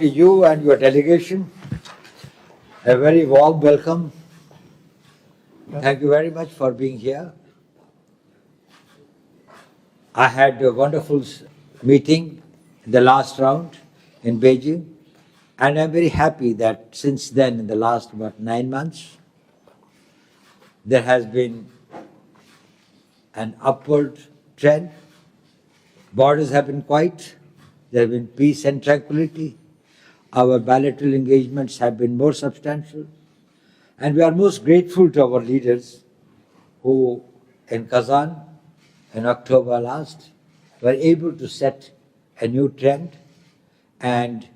To you and your delegation, a very warm welcome. Thank you very much for being here. I had a wonderful meeting in the last round in Beijing, and I'm very happy that since then, in the last about 9 months, there has been an upward trend. Borders have been quiet. There have been peace and tranquility. Our bilateral engagements have been more substantial. And we are most grateful to our leaders who, in Kazan, in October last, were able to set a new trend. And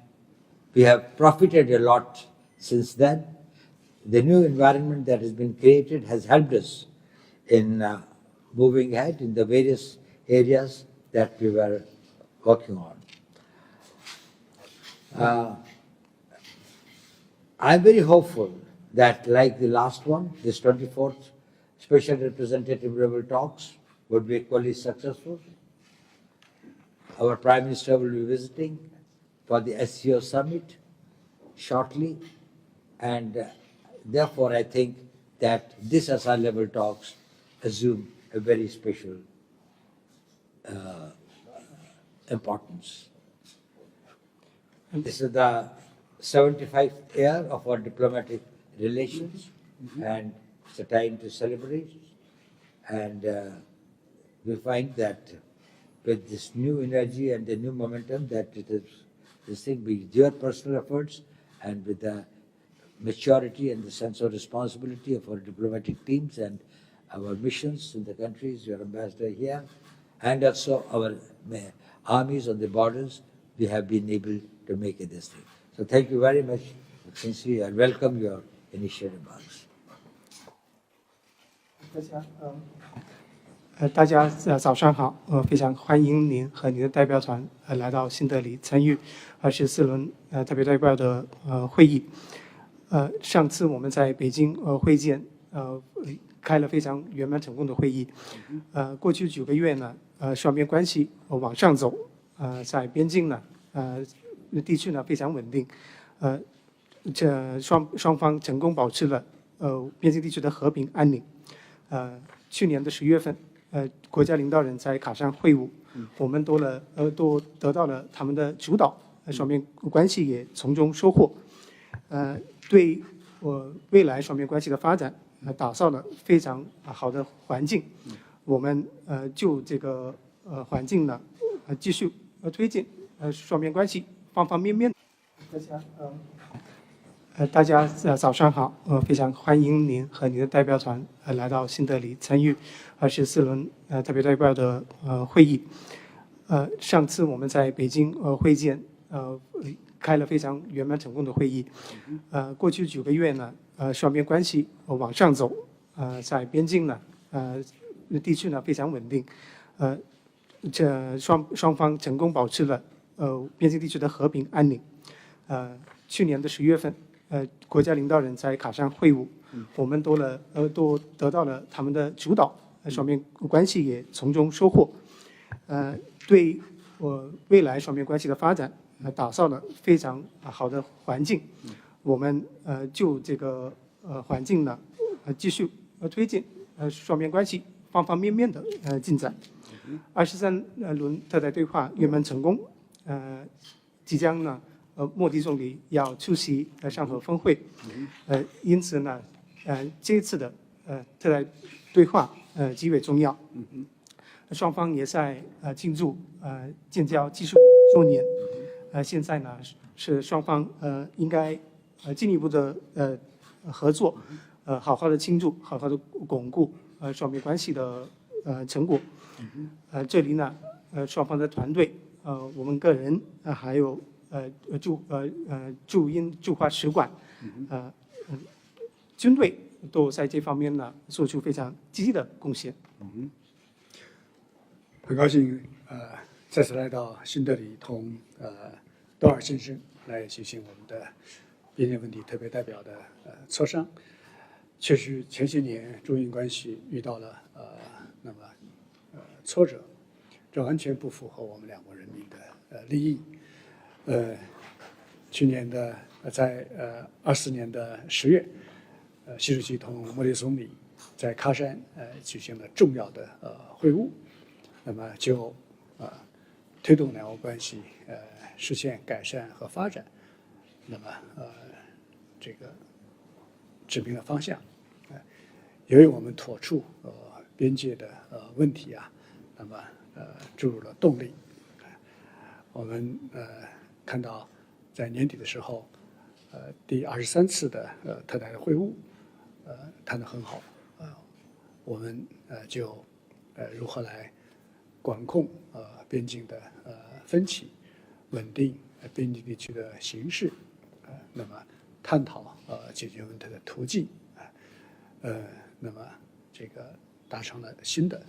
we have profited a lot since then. The new environment that has been created has helped us in moving ahead in the various areas that we were working on. I'm very hopeful that, like the last one, this 24th Special Representative level talks would be equally successful. Our Prime Minister will be visiting for the SCO summit shortly, and therefore I think that this SR level talks assume a very special importance. This is the 75th year of our diplomatic relations, and it's a time to celebrate. And we find that with this new energy and the new momentum, that it is this thing be your personal efforts, and with the maturity and the sense of responsibility of our diplomatic teams and our missions in the countries, your ambassador here, and also our armies on the borders, we have been able to make it this thing. So thank you very much, sincerely, and welcome your initial remarks. 大家早上好，非常欢迎您和您的代表团来到新德里参与24轮特别代表的会议。上次我们在北京会见，开了非常圆满成功的会议。过去9个月呢，双边关系往上走，在边境呢，地区呢非常稳定，这双方成功保持了边境地区的和平安宁。去年的10月份，国家领导人在卡山会晤，我们都得到了他们的主导，双边关系也从中收获，对未来双边关系的发展打造了非常好的环境。我们就这个环境呢，继续推进双边关系方方面面。大家早上好，非常欢迎您和您的代表团来到新德里参与24轮特别代表的会议。上次我们在北京会见，开了非常圆满成功的会议。过去9个月呢，双边关系往上走，在边境呢，地区呢非常稳定，这双方成功保持了边境地区的和平安宁。去年的10月份，国家领导人在卡山会晤，我们都得到了他们的主导，双边关系也从中收获，对未来双边关系的发展打造了非常好的环境。我们就这个环境呢，继续推进双边关系方方面面的进展。23轮特代对话圆满成功，即将呢，莫迪总理要出席上合峰会，因此呢，这一次的特代对话极为重要。双方也在庆祝建交70周年。现在呢是双方应该进一步的合作，好好的庆祝，好好的巩固双边关系的成果。这里呢，双方的团队，我们个人，还有驻华使馆，军队都在这方面呢做出非常积极的贡献。很高兴再次来到新德里，同多尔先生来进行我们的边界问题特别代表的磋商。确实，前些年中印关系遇到了挫折，这完全不符合我们两国人民的利益。去年的在24年的10月，习主席同莫迪总理在喀山举行了重要的会晤，那么就推动两国关系实现改善和发展，那么这个指明了方向。由于我们妥处边界的问题啊，那么注入了动力。我们看到在年底的时候，第23次的特台的会晤，谈得很好。我们就如何来管控边境的分歧，稳定边境地区的形势，那么探讨解决问题的途径，那么这个达成了新的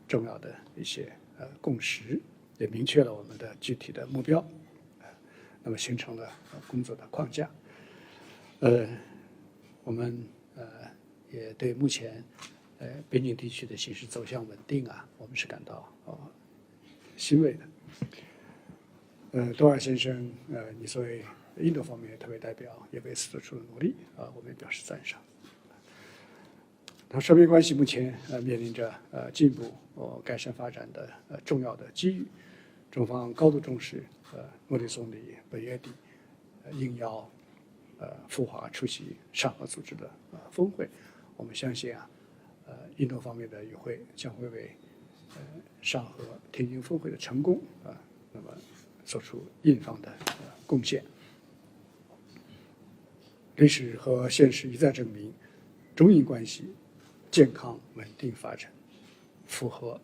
重要的一些共识，也明确了我们的具体的目标，那么形成了工作的框架。我们也对目前边境地区的形势走向稳定啊，我们是感到欣慰的。多尔先生，你作为印度方面的特别代表，也为此做出了努力我们也表示赞赏。那双边关系目前面临着进一步改善发展的重要的机遇，中方高度重视莫迪总理本月底应邀赴华出席上合组织的峰会。我们相信印度方面的与会将会为上合天津峰会的成功那么做出印方的贡献。历史和现实一再证明，中印关系健康稳定发展，符合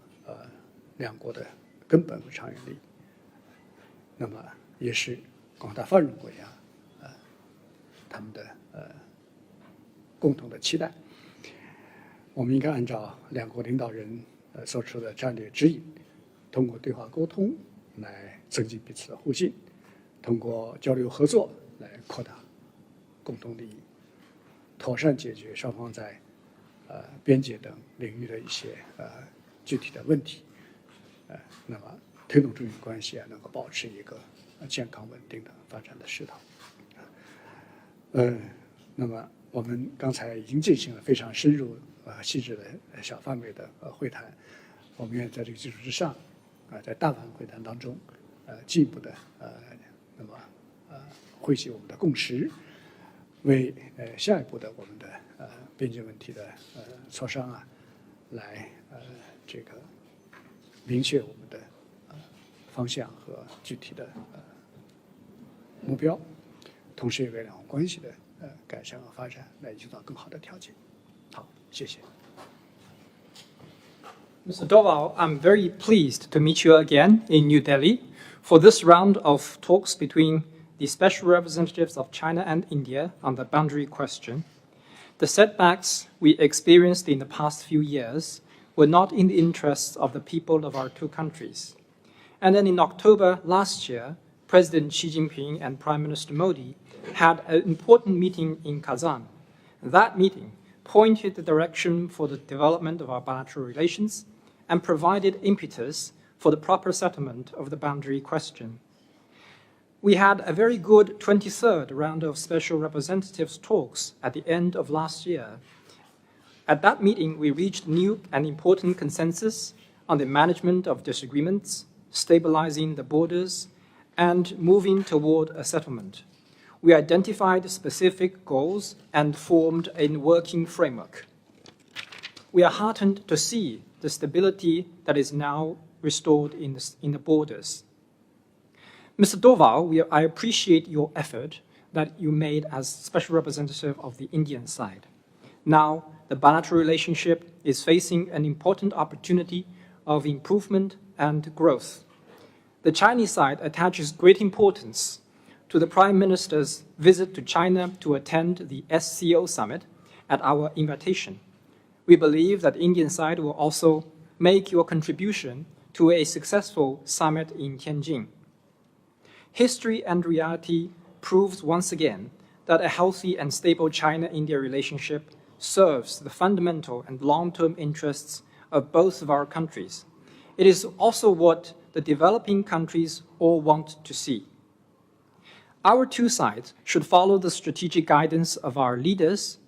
两国的根本和长远利益，那么也是广大发展国家他们的共同的期待。我们应该按照两国领导人做出的战略指引，通过对话沟通来增进彼此的互信，通过交流合作来扩大共同利益，妥善解决双方在边界等领域的一些具体的问题，那么推动中印关系能够保持一个健康稳定的发展的势头。那么我们刚才已经进行了非常深入细致的小范围的会谈，我们愿在这个基础之上在大范围会谈当中进一步的那么汇集我们的共识，为下一步的我们的边界问题的磋商来这个明确我们的方向和具体的目标，同时也为两国关系的改善和发展来营造更好的条件。好，谢谢。Mr. Doval, I'm very pleased to meet you again in New Delhi for this round of talks between the special representatives of China and India on the boundary question. The setbacks we experienced in the past few years were not in the interests of the people of our two countries. And then in October last year, President Xi Jinping and Prime Minister Modi had an important meeting in Kazan. That meeting pointed the direction for the development of our bilateral relations and provided impetus for the proper settlement of the boundary question. We had a very good 23rd round of special representatives talks at the end of last year. At that meeting, we reached new and important consensus on the management of disagreements, stabilizing the borders, and moving toward a settlement. We identified specific goals and formed a working framework. We are heartened to see the stability that is now restored in the borders. Mr. Doval, I appreciate your effort that you made as special representative of the Indian side. Now, the bilateral relationship is facing an important opportunity of improvement and growth. The Chinese side attaches great importance to the Prime Minister's visit to China to attend the SCO summit at our invitation. We believe that the Indian side will also make your contribution to a successful summit in Tianjin. History and reality proves once again that a healthy and stable China-India relationship serves the fundamental and long-term interests of both of our countries. It is also what the developing countries all want to see. Our two sides should follow the strategic guidance of our leaders,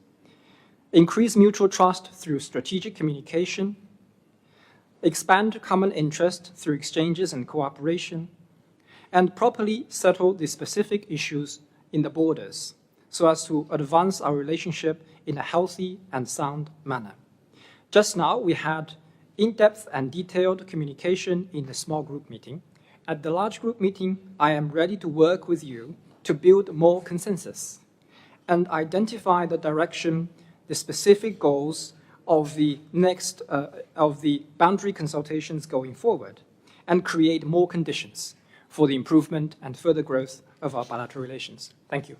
increase mutual trust through strategic communication, expand common interest through exchanges and cooperation, and properly settle the specific issues in the borders so as to advance our relationship in a healthy and sound manner. Just now, we had in-depth and detailed communication in the small group meeting. At the large group meeting, I am ready to work with you to build more consensus and identify the direction, the specific goals of the boundary consultations going forward, and create more conditions for the improvement and further growth of our bilateral relations. Thank you.